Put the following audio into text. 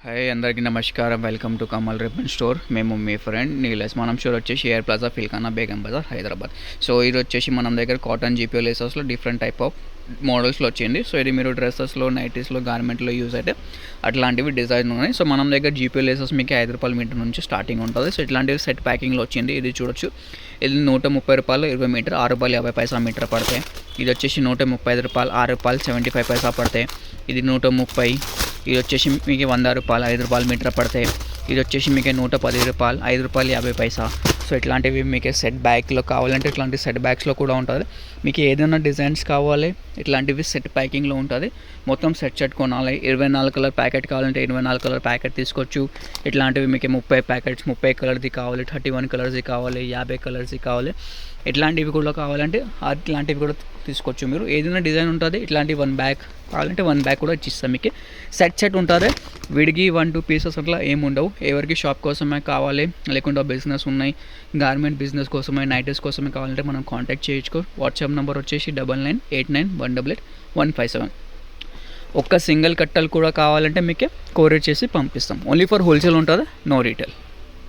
Hi అందరికీ నమస్కారం. Welcome to Kamal ribbon store. మేము మీ ఫ్రెండ్ నీలస్. మనం స్టోర్ వచ్చేసి ఎయిర్ ప్లాజా ఫిల్కానా బేగం బజార్ హైదరాబాద్. సో ఇది వచ్చేసి మనం దగ్గర కాటన్ జీపీ లేసెస్లో డిఫరెంట్ టైప్ ఆఫ్ మోడల్స్లో వచ్చింది. సో ఇది మీరు డ్రెస్సెస్లో, నైటీస్లో, గార్మెంట్లో యూజ్ అయితే అట్లాంటివి డిజైన్ ఉన్నాయి. సో మనం దగ్గర జీపీ లేసెస్ మీకు ₹5 మీటర్ నుంచి స్టార్టింగ్ ఉంటుంది. సో ఇట్లాంటివి సెట్ ప్యాకింగ్లో వచ్చింది. ఇది చూడొచ్చు. ఇది ₹130 20 మీటర్, ₹6.50 మీటర్ పడతాయి. ఇది వచ్చేసి ₹135 ₹6.75 పడతాయి. ఇది 130. ఇది వచ్చేసి మీకు ₹100 ₹5 మీటర్ పడతాయి. ఇది వచ్చేసి మీకు ₹110 ₹5.50. సో ఇట్లాంటివి మీకు సెట్ బ్యాగ్లో కావాలంటే ఇట్లాంటి సెట్ బ్యాగ్స్లో కూడా ఉంటుంది. మీకు ఏదైనా డిజైన్స్ కావాలి ఇట్లాంటివి సెట్ ప్యాకింగ్లో ఉంటుంది. మొత్తం సెట్ కొనాలి. 24 కలర్ ప్యాకెట్ కావాలంటే 24 కలర్ ప్యాకెట్ తీసుకోవచ్చు. ఇట్లాంటివి మీకు 30 ప్యాకెట్స్ 30 కలర్ది కావాలి, 31 కలర్స్ది కావాలి, 50 కలర్స్ది కావాలి. ఇట్లాంటివి కూడా కావాలంటే అట్లాంటివి కూడా తీసుకోవచ్చు. మీరు ఏదైనా డిజైన్ ఉంటుంది. ఇట్లాంటి 1 బ్యాగ్ కావాలంటే 1 బ్యాగ్ కూడా ఇచ్చిస్తాం. మీకు సెట్ ఉంటుంది. విడిగి 1-2 పీసెస్ అట్లా ఏమి ఉండవు. ఎవరికి షాప్ కోసమే కావాలి లేకుంటే బిజినెస్ ఉన్నాయి, గార్మెంట్ బిజినెస్ కోసమే, నైటీస్ కోసమే కావాలంటే మనం కాంటాక్ట్ చేయొచ్చు. వాట్సాప్ నెంబర్ వచ్చేసి 9989188157. ఒక్క సింగిల్ కట్టలు కూడా కావాలంటే మీకే కొరియర్ చేసి పంపిస్తాం. ఓన్లీ ఫర్ హోల్సేల్ ఉంటుంది, నో రీటైల్.